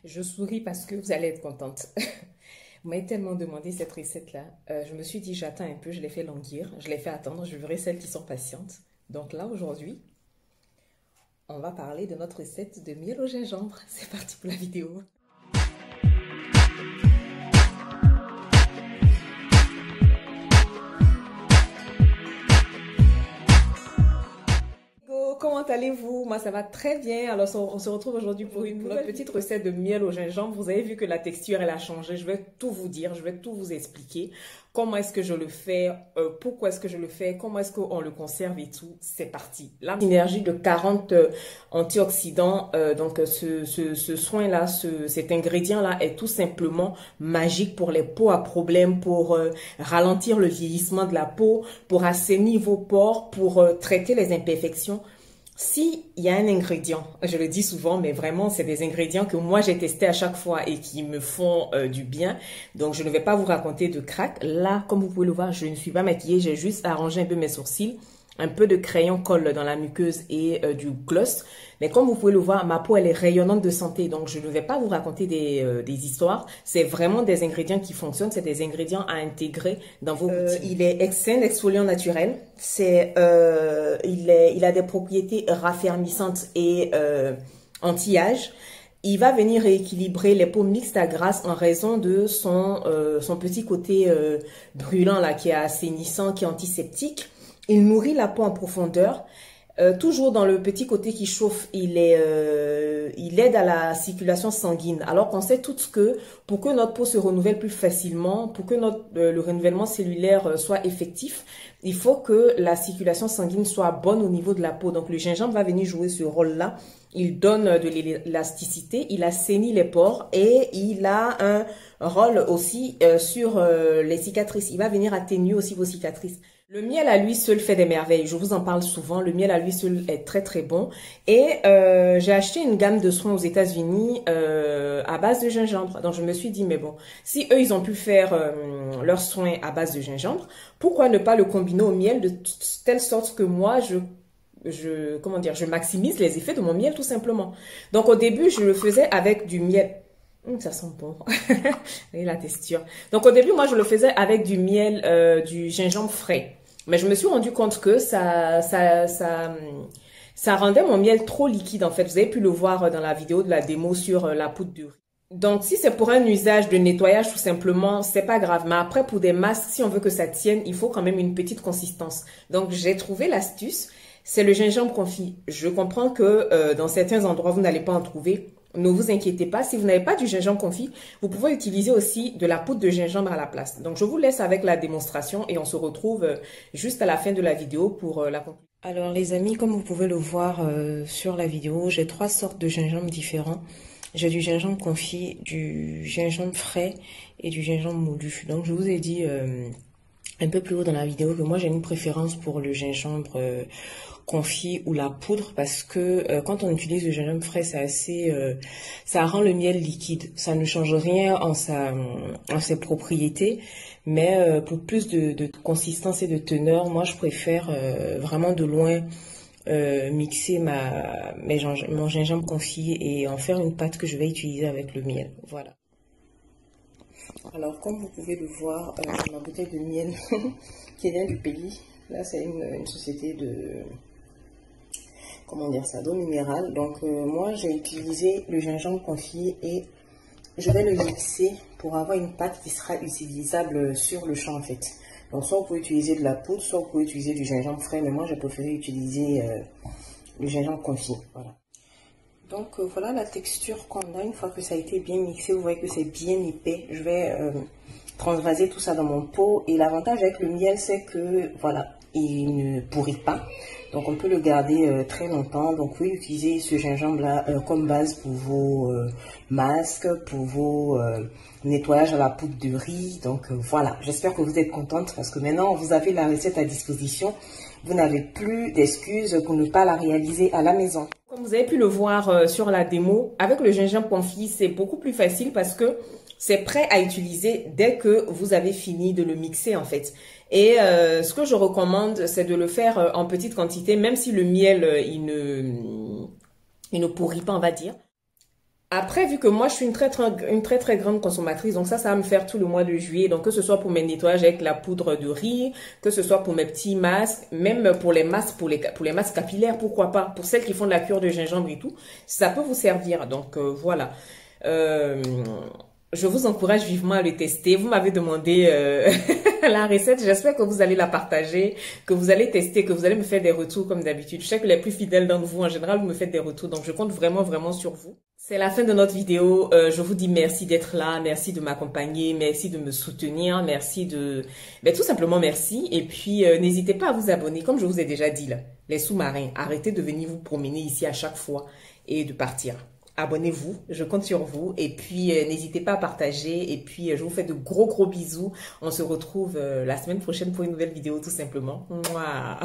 Je souris parce que vous allez être contente. Vous m'avez tellement demandé cette recette-là. Je me suis dit, j'attends un peu, je l'ai fait languir, je l'ai fait attendre, je verrai celles qui sont patientes. Donc là, aujourd'hui, on va parler de notre recette de miel au gingembre. C'est parti pour la vidéo. Comment allez-vous? Moi, ça va très bien. Alors, on se retrouve aujourd'hui pour une nouvelle petite recette de miel au gingembre. Vous avez vu que la texture, elle a changé. Je vais tout vous dire, je vais tout vous expliquer. Comment est-ce que je le fais? Pourquoi est-ce que je le fais? Comment est-ce qu'on le conserve et tout? C'est parti. La synergie de 40 antioxydants. Ce soin-là, cet ingrédient-là est tout simplement magique pour les peaux à problème, pour ralentir le vieillissement de la peau, pour assainir vos pores, pour traiter les imperfections. Si il y a un ingrédient, je le dis souvent, mais vraiment, c'est des ingrédients que moi j'ai testés à chaque fois et qui me font du bien. Donc, je ne vais pas vous raconter de crack. Là, comme vous pouvez le voir, je ne suis pas maquillée. J'ai juste arrangé un peu mes sourcils. Un peu de crayon colle dans la muqueuse et du gloss. Mais comme vous pouvez le voir, ma peau, elle est rayonnante de santé. Donc, je ne vais pas vous raconter des histoires. C'est vraiment des ingrédients qui fonctionnent. C'est des ingrédients à intégrer dans vos routines. Il est exsain, exfoliant naturel. Il a des propriétés raffermissantes et anti-âge. Il va venir rééquilibrer les peaux mixtes à grasse en raison de son petit côté brûlant là, qui est assainissant, qui est antiseptique. Il nourrit la peau en profondeur. Toujours dans le petit côté qui chauffe, il aide à la circulation sanguine. Alors qu'on sait tous que pour que notre peau se renouvelle plus facilement, pour que le renouvellement cellulaire soit effectif, il faut que la circulation sanguine soit bonne au niveau de la peau. Donc le gingembre va venir jouer ce rôle-là. Il donne de l'élasticité, il assainit les pores et il a un rôle aussi sur les cicatrices. Il va venir atténuer aussi vos cicatrices. Le miel à lui seul fait des merveilles. Je vous en parle souvent. Le miel à lui seul est très très bon. Et j'ai acheté une gamme de soins aux États-Unis à base de gingembre. Donc je me suis dit, mais bon, si eux ils ont pu faire leurs soins à base de gingembre, pourquoi ne pas le combiner au miel de telle sorte que moi je maximise les effets de mon miel tout simplement. Donc au début je le faisais avec du miel. Ça sent bon. Et la texture. Donc au début moi je le faisais avec du miel, du gingembre frais. Mais je me suis rendu compte que ça rendait mon miel trop liquide en fait. Vous avez pu le voir dans la vidéo de la démo sur la poudre de riz. Donc, si c'est pour un usage de nettoyage tout simplement, c'est pas grave. Mais après, pour des masques, si on veut que ça tienne, il faut quand même une petite consistance. Donc, j'ai trouvé l'astuce. C'est le gingembre confit. Je comprends que dans certains endroits, vous n'allez pas en trouver. Ne vous inquiétez pas. Si vous n'avez pas du gingembre confit, vous pouvez utiliser aussi de la poudre de gingembre à la place. Donc, je vous laisse avec la démonstration et on se retrouve juste à la fin de la vidéo pour la conclusion. Alors, les amis, comme vous pouvez le voir sur la vidéo, j'ai 3 sortes de gingembre différents. J'ai du gingembre confit, du gingembre frais et du gingembre moulu. Donc, je vous ai dit un peu plus haut dans la vidéo que moi, j'ai une préférence pour le gingembre confit ou la poudre parce que quand on utilise le gingembre frais, c'est assez, ça rend le miel liquide. Ça ne change rien en ses propriétés, mais pour plus de consistance et de teneur, moi, je préfère vraiment de loin mixer mon gingembre confit et en faire une pâte que je vais utiliser avec le miel. Voilà. Alors, comme vous pouvez le voir, ma bouteille de miel qui vient du pays, là c'est une société de, comment dire ça, d'eau minérale. Donc moi j'ai utilisé le gingembre confit et je vais le mixer pour avoir une pâte qui sera utilisable sur le champ en fait. Donc soit vous pouvez utiliser de la poudre, soit vous pouvez utiliser du gingembre frais, mais moi j'ai préféré utiliser le gingembre confit. Voilà. Donc voilà la texture qu'on a une fois que ça a été bien mixé. Vous voyez que c'est bien épais. Je vais transvaser tout ça dans mon pot. Et l'avantage avec le miel, c'est que voilà, il ne pourrit pas. Donc on peut le garder très longtemps. Donc vous pouvez utiliser ce gingembre-là comme base pour vos masques, pour vos nettoyages à la poudre de riz. Donc voilà, j'espère que vous êtes contente parce que maintenant vous avez la recette à disposition. Vous n'avez plus d'excuses pour ne pas la réaliser à la maison. Comme vous avez pu le voir sur la démo, avec le gingembre confit, c'est beaucoup plus facile parce que c'est prêt à utiliser dès que vous avez fini de le mixer en fait. Et ce que je recommande, c'est de le faire en petite quantité, même si le miel, il ne pourrit pas, on va dire. Après, vu que moi, je suis une très grande consommatrice, donc ça va me faire tout le mois de juillet. Donc, que ce soit pour mes nettoyages avec la poudre de riz, que ce soit pour mes petits masques, même pour les masques, pour les masques capillaires, pourquoi pas. Pour celles qui font de la cure de gingembre et tout, ça peut vous servir. Donc, voilà. Euh, je vous encourage vivement à le tester. Vous m'avez demandé la recette. J'espère que vous allez la partager, que vous allez tester, que vous allez me faire des retours comme d'habitude. Je sais que les plus fidèles d'entre vous, en général, vous me faites des retours. Donc, je compte vraiment sur vous. C'est la fin de notre vidéo. Je vous dis merci d'être là, merci de m'accompagner, merci de me soutenir, merci de... Ben, tout simplement merci. Et puis, n'hésitez pas à vous abonner. Comme je vous ai déjà dit là, les sous-marins, arrêtez de venir vous promener ici à chaque fois et de partir. Abonnez-vous, je compte sur vous. Et puis, n'hésitez pas à partager. Et puis, je vous fais de gros bisous. On se retrouve la semaine prochaine pour une nouvelle vidéo tout simplement. Mouah.